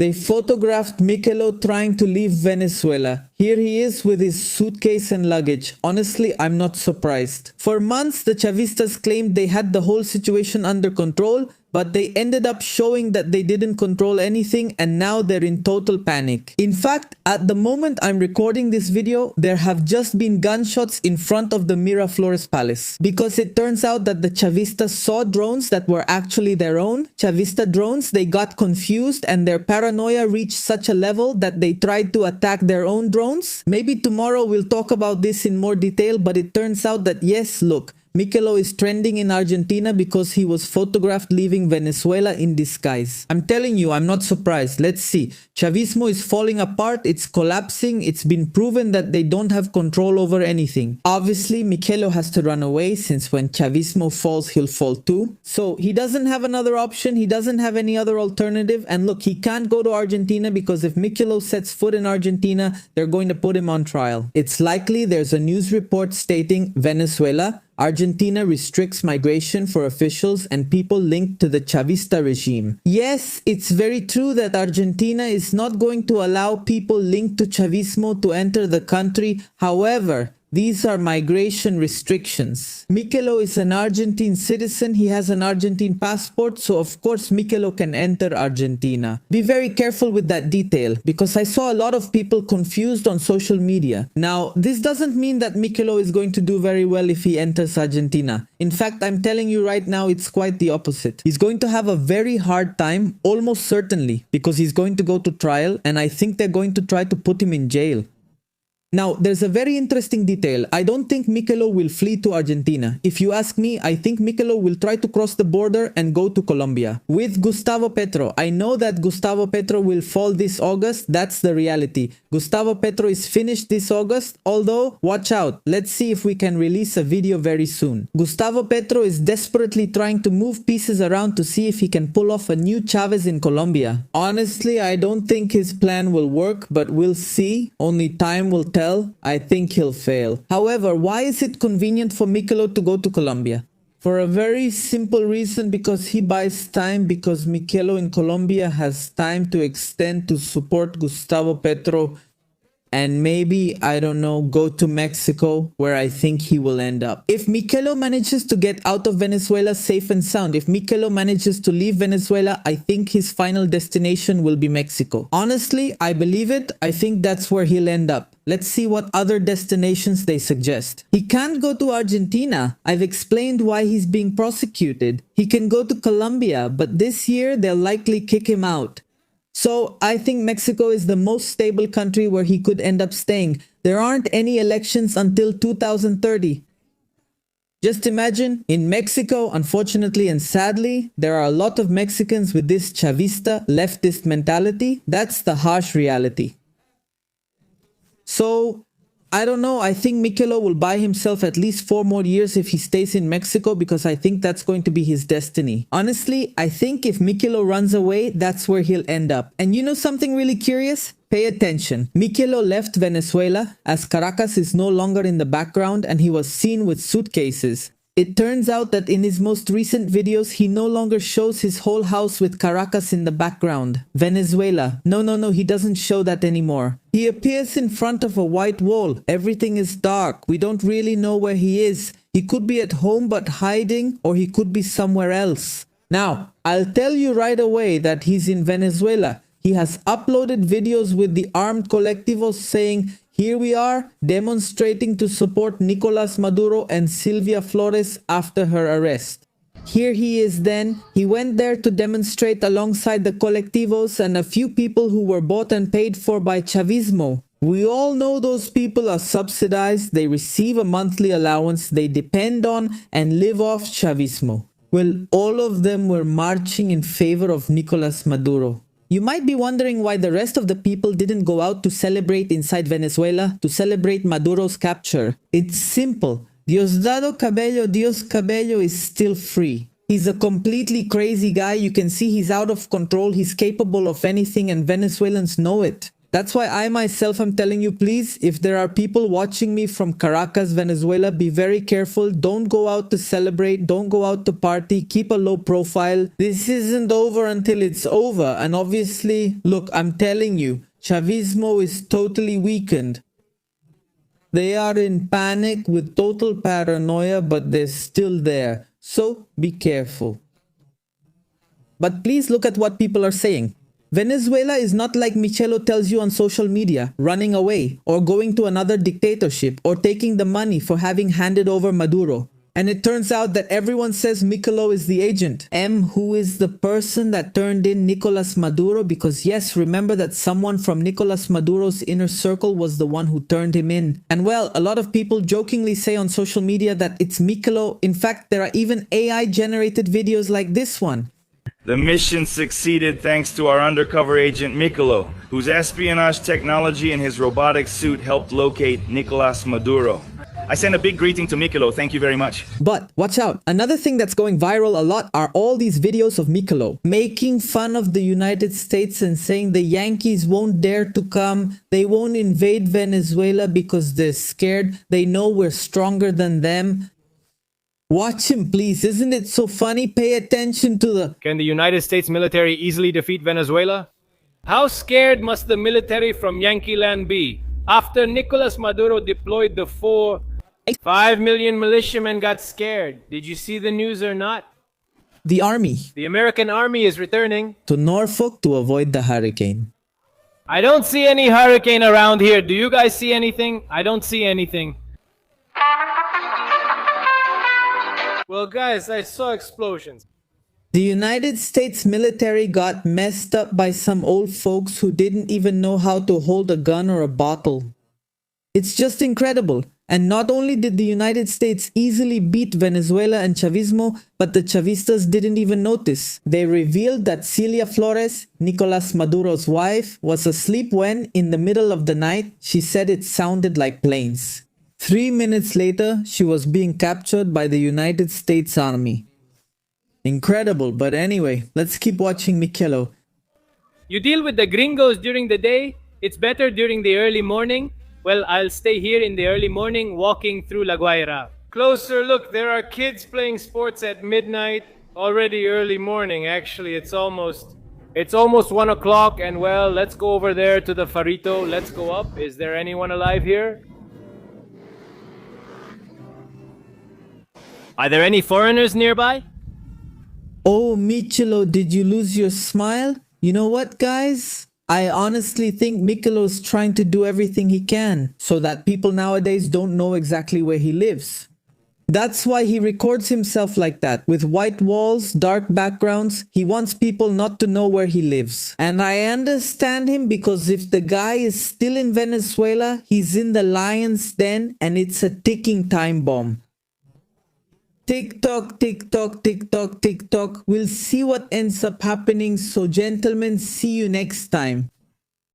They photographed Michelo trying to leave Venezuela. Here he is with his suitcase and luggage. Honestly, I'm not surprised. For months, the Chavistas claimed they had the whole situation under control, but they ended up showing that they didn't control anything and now they're in total panic. In fact, at the moment I'm recording this video, there have just been gunshots in front of the Miraflores Palace. Because it turns out that the Chavistas saw drones that were actually their own. Chavista drones, they got confused and their paranoia reached such a level that they tried to attack their own drones. Maybe tomorrow we'll talk about this in more detail, but it turns out that yes, look, Michelo is trending in Argentina because he was photographed leaving Venezuela in disguise. I'm telling you, I'm not surprised. Let's see. Chavismo is falling apart. It's collapsing. It's been proven that they don't have control over anything. Obviously, Michelo has to run away since when Chavismo falls, he'll fall too. So he doesn't have another option. He doesn't have any other alternative. And look, he can't go to Argentina because if Michelo sets foot in Argentina, they're going to put him on trial. It's likely there's a news report stating Venezuela, Argentina restricts migration for officials and people linked to the Chavista regime. Yes, it's very true that Argentina is not going to allow people linked to Chavismo to enter the country. However, these are migration restrictions. Michelo is an Argentine citizen. He has an Argentine passport, so of course Michelo can enter Argentina. Be very careful with that detail because I saw a lot of people confused on social media. Now, this doesn't mean that Michelo is going to do very well if he enters Argentina. In fact, I'm telling you right now, it's quite the opposite. He's going to have a very hard time, almost certainly, because he's going to go to trial and I think they're going to try to put him in jail. Now, there's a very interesting detail. I don't think Michelo will flee to Argentina. If you ask me, I think Michelo will try to cross the border and go to Colombia with Gustavo Petro. I know that Gustavo Petro will fall this August. That's the reality. Gustavo Petro is finished this August, although, watch out. Let's see if we can release a video very soon. Gustavo Petro is desperately trying to move pieces around to see if he can pull off a new Chavez in Colombia. Honestly, I don't think his plan will work, but we'll see. Only time will tell. I think he'll fail. However, why is it convenient for Michelo to go to Colombia? For a very simple reason, because he buys time, because Michelo in Colombia has time to extend to support Gustavo Petro and maybe, I don't know, go to Mexico where I think he will end up. If Michelo manages to get out of Venezuela safe and sound, if Michelo manages to leave Venezuela, I think his final destination will be Mexico. Honestly, I believe it. I think that's where he'll end up. Let's see what other destinations they suggest. He can't go to Argentina. I've explained why he's being prosecuted. He can go to Colombia, but this year they'll likely kick him out. So I think Mexico is the most stable country where he could end up staying. There aren't any elections until 2030. Just imagine, in Mexico, unfortunately and sadly, there are a lot of Mexicans with this Chavista leftist mentality. That's the harsh reality. So, I don't know, I think Michelo will buy himself at least 4 more years if he stays in Mexico because I think that's going to be his destiny. Honestly, I think if Michelo runs away, that's where he'll end up. And you know something really curious? Pay attention. Michelo left Venezuela as Caracas is no longer in the background and he was seen with suitcases. It turns out that in his most recent videos, he no longer shows his whole house with Caracas in the background. Venezuela. No, he doesn't show that anymore. He appears in front of a white wall. Everything is dark. We don't really know where he is. He could be at home but hiding, or he could be somewhere else. Now, I'll tell you right away that he's in Venezuela. He has uploaded videos with the armed colectivos saying, "Here we are, demonstrating to support Nicolás Maduro and Silvia Flores after her arrest." Here he is then. He went there to demonstrate alongside the colectivos and a few people who were bought and paid for by Chavismo. We all know those people are subsidized, they receive a monthly allowance, they depend on and live off Chavismo. Well, all of them were marching in favor of Nicolás Maduro. You might be wondering why the rest of the people didn't go out to celebrate inside Venezuela, to celebrate Maduro's capture. It's simple. Diosdado Cabello is still free. He's a completely crazy guy. You can see he's out of control. He's capable of anything and Venezuelans know it. That's why I myself am telling you, please, if there are people watching me from Caracas, Venezuela, be very careful. Don't go out to celebrate. Don't go out to party. Keep a low profile. This isn't over until it's over. And obviously, look, I'm telling you, Chavismo is totally weakened. They are in panic with total paranoia, but they're still there. So be careful. But please look at what people are saying. Venezuela is not like Michelo tells you on social media, running away, or going to another dictatorship, or taking the money for having handed over Maduro. And it turns out that everyone says Michelo is the agent. Who is the person that turned in Nicolas Maduro? Because yes, remember that someone from Nicolas Maduro's inner circle was the one who turned him in. And well, a lot of people jokingly say on social media that it's Michelo. In fact, there are even AI generated videos like this one. The mission succeeded thanks to our undercover agent Michelo, whose espionage technology and his robotic suit helped locate Nicolas Maduro. I send a big greeting to Michelo, thank you very much. But watch out, another thing that's going viral a lot are all these videos of Michelo making fun of the United States and saying the Yankees won't dare to come, they won't invade Venezuela because they're scared, they know we're stronger than them. Watch him please, isn't it so funny? Pay attention to the... Can the United States military easily defeat Venezuela? How scared must the military from Yankee land be? After Nicolas Maduro deployed the 5 million militiamen got scared. Did you see the news or not? The army. The American army is returning to Norfolk to avoid the hurricane. I don't see any hurricane around here. Do you guys see anything? I don't see anything. Well, guys, I saw explosions. The United States military got messed up by some old folks who didn't even know how to hold a gun or a bottle. It's just incredible. And not only did the United States easily beat Venezuela and Chavismo, but the Chavistas didn't even notice. They revealed that Celia Flores, Nicolas Maduro's wife, was asleep when, in the middle of the night, she said it sounded like planes. 3 minutes later, she was being captured by the United States Army. Incredible, but anyway, let's keep watching Michelo. You deal with the gringos during the day, it's better during the early morning. Well, I'll stay here in the early morning walking through La Guaira. Closer look, there are kids playing sports at midnight. Already early morning, actually, it's almost 1 o'clock, and well, let's go over there to the Farito. Let's go up. Is there anyone alive here? Are there any foreigners nearby? Oh, Michelo, did you lose your smile? You know what, guys? I honestly think Michelo's trying to do everything he can so that people nowadays don't know exactly where he lives. That's why he records himself like that, with white walls, dark backgrounds. He wants people not to know where he lives. And I understand him, because if the guy is still in Venezuela, he's in the lion's den and it's a ticking time bomb. TikTok, TikTok, TikTok, TikTok. We'll see what ends up happening. So gentlemen, see you next time.